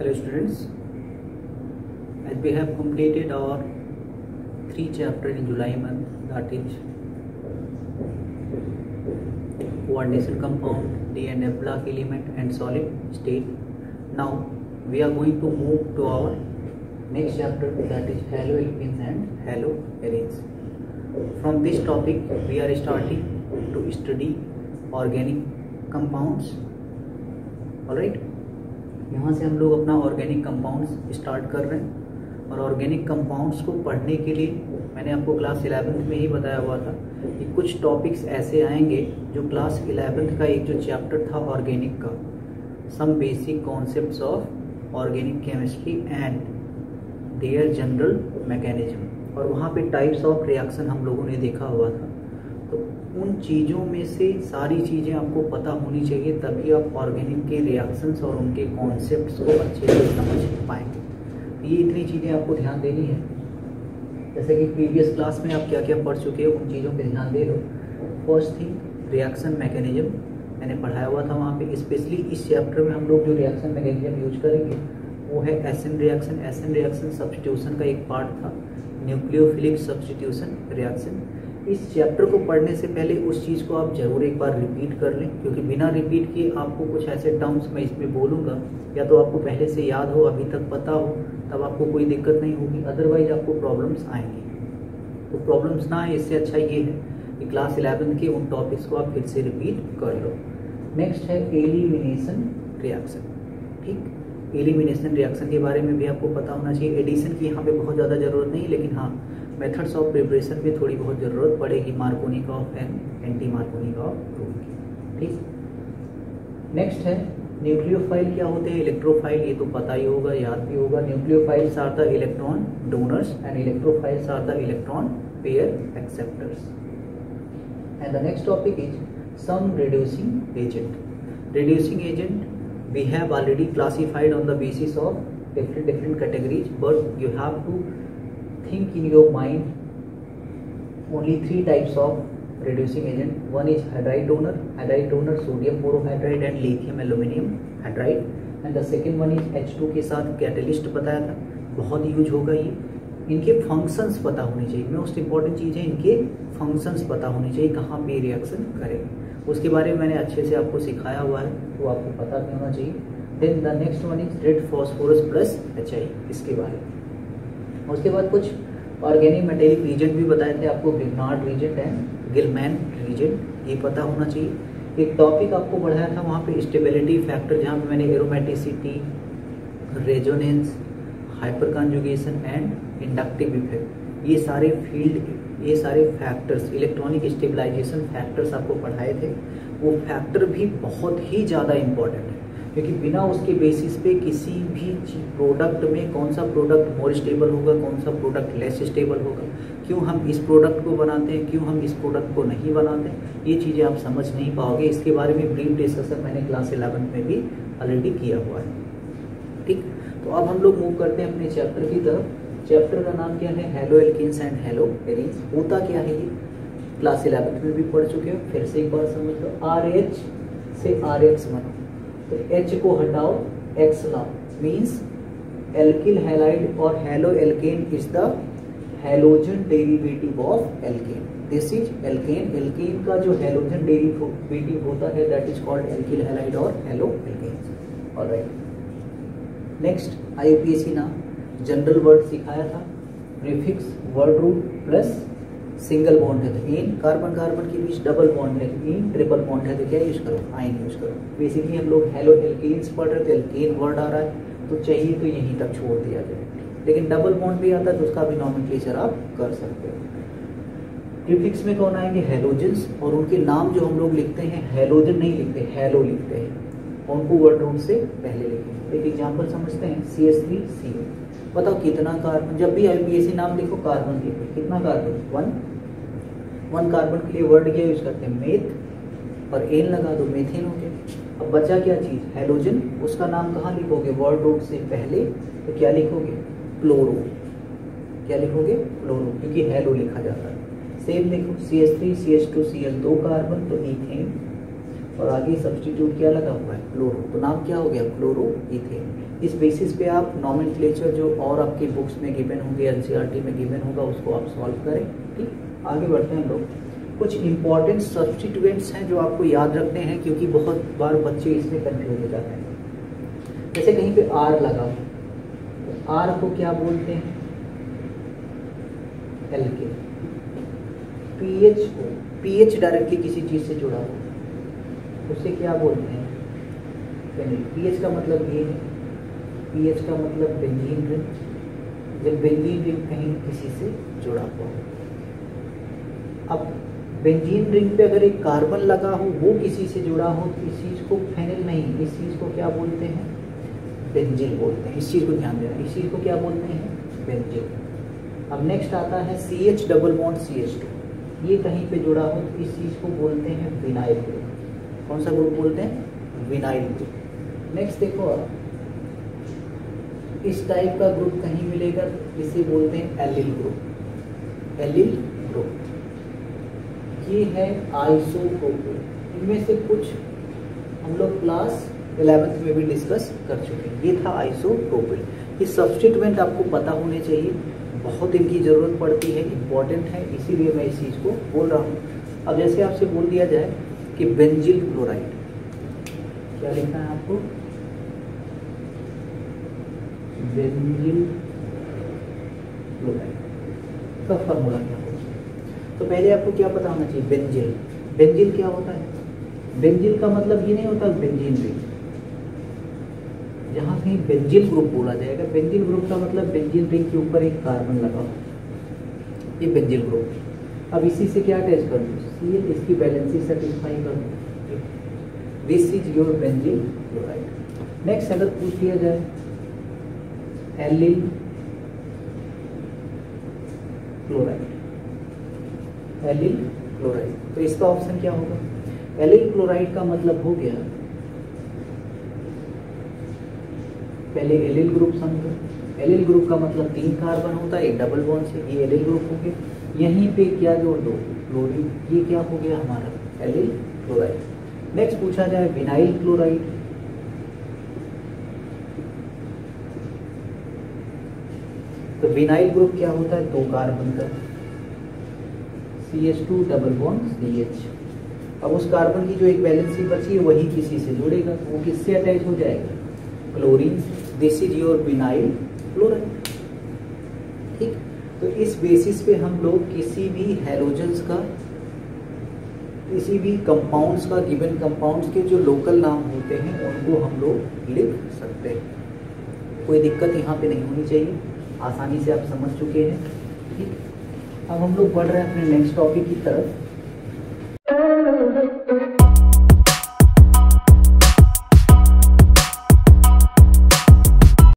Hello students, as we have completed our 3 chapters in July month, that is coordination compound, D and F block element and solid state. Now we are going to move to our next chapter, that is haloalkenes and haloarenes. From this topic we are starting to study organic compounds. Alright, यहाँ से हम लोग अपना organic compounds start कर रहे हैं। और organic compounds को पढ़ने के लिए मैंने आपको क्लास 11th में ही बताया हुआ था कि कुछ टॉपिक्स ऐसे आएंगे जो क्लास 11th का एक जो चैप्टर था ऑर्गेनिक का, some basic concepts of organic chemistry and their general mechanism, और वहाँ पे टाइप्स ऑफ रिएक्शन हम लोगों ने देखा हुआ था। तो उन चीज़ों में से सारी चीज़ें आपको पता होनी चाहिए, तभी आप ऑर्गेनिक के रिएक्शंस और उनके कॉन्सेप्ट्स को अच्छे से समझ पाएंगे। ये इतनी चीज़ें आपको ध्यान देनी है, जैसे कि प्रीवियस क्लास में आप क्या क्या पढ़ चुके हो, उन चीज़ों पे ध्यान दे लो। फर्स्ट थिंग रिएक्शन मैकेनिज्म मैंने पढ़ाया हुआ था वहाँ पे। स्पेशली इस चैप्टर में हम लोग जो रिएक्शन मैकेनिज्म यूज करेंगे वो है एसिन रिएक्शन। एसिन रिएक्शन सब्स्टिट्यूशन का एक पार्ट था, न्यूक्लियोफिलिक सब्स्टिट्यूशन रिएक्शन। इस चैप्टर को पढ़ने से पहले उस चीज़ को आप जरूर एक बार रिपीट कर लें, क्योंकि बिना रिपीट किए आपको कुछ ऐसे टर्म्स मैं इसमें बोलूँगा या तो आपको पहले से याद हो, अभी तक पता हो, तब आपको कोई दिक्कत नहीं होगी, अदरवाइज आपको प्रॉब्लम्स आएंगी। तो प्रॉब्लम्स ना आए इससे अच्छा ये है कि क्लास 11 के उन टॉपिक्स को आप फिर से रिपीट कर लो। नेक्स्ट है एलिमिनेशन रिएक्शन। ठीक, एलिमिनेशन रिएक्शन के बारे में भी आपको पता होना चाहिए। एडिशन की यहाँ पे बहुत ज़्यादा ज़रूरत नहीं, लेकिन हाँ मेथड्स ऑफ प्रिपरेशन भी थोड़ी बहुत ज़रूरत पड़ेगी, Markovnikov and anti Markovnikov rule की। ठीक, नेक्स्ट है न्यूक्लियोफाइल क्या होते हैं, इलेक्ट्रोफाइल, ये तो पता ही होगा, याद भी होगा। Nucleophiles are the electron donors and electrophiles are the electron pair acceptors. And the next topic is some reducing agent. Reducing agent we have already classified on the basis of different categories, but you have to think in your mind only 3 types of reducing agent. One is hydride donor, sodium borohydride and lithium aluminum hydride, and the second one is H2 के साथ catalyst बताया था, बहुत use होगा ये। इनके functions पता होने चाहिए, मोस्ट इंपॉर्टेंट चीज़ है इनके फंक्शंस पता होने चाहिए, कहाँ पे रिएक्शन करेंगे उसके बारे में मैंने अच्छे से आपको सिखाया हुआ है, तो आपको पता भी होना चाहिए। Then the next one is red phosphorus plus HI, इसके बारे में। उसके बाद कुछ ऑर्गेनिक मेटेलिक रीजेंट भी बताए थे आपको, गिलनार्ड रीजेंट एंड गिलमैन रीजेंट, ये पता होना चाहिए। एक टॉपिक आपको बढ़ाया था वहाँ पे स्टेबिलिटी फैक्टर, जहाँ पे मैंने aromaticity, resonance, hyper conjugation and inductive effect, ये सारे फैक्टर्स, इलेक्ट्रॉनिक स्टेबलाइजेशन फैक्टर्स आपको पढ़ाए थे। वो फैक्टर भी बहुत ही ज़्यादा इम्पॉर्टेंट है, क्योंकि बिना उसके बेसिस पे किसी भी प्रोडक्ट में कौन सा प्रोडक्ट मोर स्टेबल होगा, कौन सा प्रोडक्ट लेस स्टेबल होगा, क्यों हम इस प्रोडक्ट को बनाते हैं, क्यों हम इस प्रोडक्ट को नहीं बनाते, ये चीज़ें आप समझ नहीं पाओगे। इसके बारे में ब्रीफ डिस्कशन मैंने क्लास 11 में भी ऑलरेडी किया हुआ है। ठीक, तो अब हम लोग मूव करते हैं अपने चैप्टर की तरफ। चैप्टर का नाम क्या है, हैलोएल्केन्स एंड हैलोएरीन्स। होता क्या है ये क्लास 11 में भी पढ़ चुके हो, फिर से एक बार समझ लो। RH से RX बनो, तो H को हटाओ, X लाओ, मीन्स एल्किल हैलाइड और haloalkane is the halogen derivative of alkane. This is alkane. Alkane का जो हैलोजन डेरिवेटिव होता है that is called alkyl halide और हैलोएल्केन। ऑलराइट, नेक्स्ट IUPAC नाम जनरल वर्ड सिखाया था, prefix word root plus single bond है तो इन, कार्बन कार्बन के बीच डबल बॉन्ड है इन, ट्रिपल बॉन्ड है तो क्या यूज करो, आइन यूज करो। बेसिकली हम लोग हेलो एल्केन्स पढ़ रहे थे, एल्केन वर्ड आ रहा है तो चाहिए तो यहीं तक छोड़ दिया जाए, लेकिन डबल बॉन्ड भी आता है तो उसका भी नॉमेनक्लेचर आप कर सकते हो। प्रीफिक्स में कौन आएंगे, हेलोजेंस, और उनके नाम जो हम लोग लिखते हैं हेलोजन नहीं लिखते, हेलो लिखते हैं, उनको वर्ड रूट से पहले लिखेंगे। एक एग्जाम्पल समझते हैं, CH3CO। बताओ कितना कार्बन, जब भी IUPAC नाम लिखो कार्बन लिखो, कितना कार्बन, 1 कार्बन के लिए वर्ड क्या यूज करते हैं, मेथ, और एन लगा दो, मेथेन हो गया। अब बचा क्या चीज, हेलोजन, उसका नाम कहाँ लिखोगे, वर्ड रूट से पहले, तो क्या लिखोगे, क्लोरो। क्या लिखोगे, क्लोरो, क्योंकि हेलो लिखा जाता है। सेम देखो CH3 CH2 Cl, 2 कार्बन तो इथेन, और आगे सब्स्टिट्यूट क्या लगा हुआ है, क्लोरो, तो नाम क्या हो गया, क्लोरो इथेन। इस बेसिस पे आप नॉमेनक्लेचर जो और आपकी बुक्स में गिवन होंगे, एनसीईआरटी में गिवन होगा, उसको आप सॉल्व करें। ठीक, आगे बढ़ते हैं हम लोग। कुछ इंपॉर्टेंट सब्स्टिट्यूएंट्स हैं जो आपको याद रखने हैं, क्योंकि बहुत बार बच्चे इसमें कंफ्यूज हो जाते हैं। जैसे कहीं पे आर लगा हो, तो आर को क्या बोलते हैं? एल्केन। पीएच को, पीएच डायरेक्टली किसी चीज से जुड़ा हो, उसे क्या बोलते हैं? फेनिल। पीएच का मतलब ये है, पीएच का मतलब बेंजीन रिंग। जब बेंजीन रिंग कहीं किसी से जुड़ा हुआ हो, अब बेंजीन रिंग पे अगर एक कार्बन लगा हो, वो किसी से जुड़ा हो, तो इस चीज को फेनिल नहीं, इस चीज को क्या बोलते हैं? बेंजिल बोलते हैं। इस चीज को ध्यान देना, इस चीज को क्या बोलते हैं? बेंजिल। अब नेक्स्ट आता है CH डबल बॉन्ड CH2। ये कहीं पे जुड़ा हो तो इस चीज को बोलते हैं विनाइल ग्रुप। कौन सा ग्रुप बोलते हैं? Vinyl group. नेक्स्ट देखो आप, इस टाइप का ग्रुप कहीं मिलेगा, इसे बोलते हैं एलिल ग्रुप। एलिल ग्रुप ये है आइसोप्रोपिल। इनमें से कुछ हम लोग क्लास 11th में भी डिस्कस कर चुके हैं। ये था आइसोप्रोपिल। ये सब्स्टिट्यूएंट आपको पता होने चाहिए, बहुत इनकी जरूरत पड़ती है, इंपॉर्टेंट है, इसीलिए मैं इस चीज को बोल रहा हूँ। अब जैसे आपसे बोल दिया जाए कि बेंजिल क्लोराइड, क्या लिखना है आपको? बेंजिल क्लोराइड का फॉर्मूला क्या होगा? तो पहले आपको क्या पता होना चाहिए? बेंजिल। बेंजिल क्या होता है? बेंजिल का मतलब ये नहीं होता बेंजीन रिंग। जहां कहीं बेंजिल ग्रुप बोला जाएगा, बेंजिल ग्रुप का मतलब बेंजीन रिंग के ऊपर एक कार्बन लगा हो, ये बेंजिल ग्रुप। अब इसी से क्या अटैच कर दो? Cl, इसकी बैलेंसी सेटिस्फाई कर दो। This is your benzyl chloride. Next अगर पूछ लिया जाए एलिल क्लोराइड, एलिल क्लोराइड, तो इसका ऑप्शन क्या होगा? एलिल क्लोराइड का मतलब हो गया, पहले एलिल ग्रुप समझो। एलिल ग्रुप का मतलब 3 कार्बन होता है, एक डबल बॉन्ड से, ये एलिल ग्रुप हो गया। यहीं पे क्या जोड़ दो? क्लोरीन। ये क्या हो गया हमारा? Allele chloride. नेक्स्ट पूछा जाए विनाइल क्लोराइड, तो विनाइल ग्रुप क्या होता है? 2 कार्बन का, CH2 डबल बॉन्ड CH। अब उस कार्बन की जो एक बैलेंसी बची है वही किसी से जुड़ेगा, तो वो किससे अटैच हो जाएगा? Chlorine. This is your vinyl chloride. ठीक, तो इस बेसिस पे हम लोग किसी भी हैलोजेंस का, किसी भी कंपाउंड्स का, गिवन कंपाउंड्स के जो लोकल नाम होते हैं उनको हम लोग लिख सकते हैं। कोई दिक्कत यहाँ पे नहीं होनी चाहिए, आसानी से आप समझ चुके हैं। ठीक, अब हम लोग बढ़ रहे हैं अपने नेक्स्ट टॉपिक की तरफ।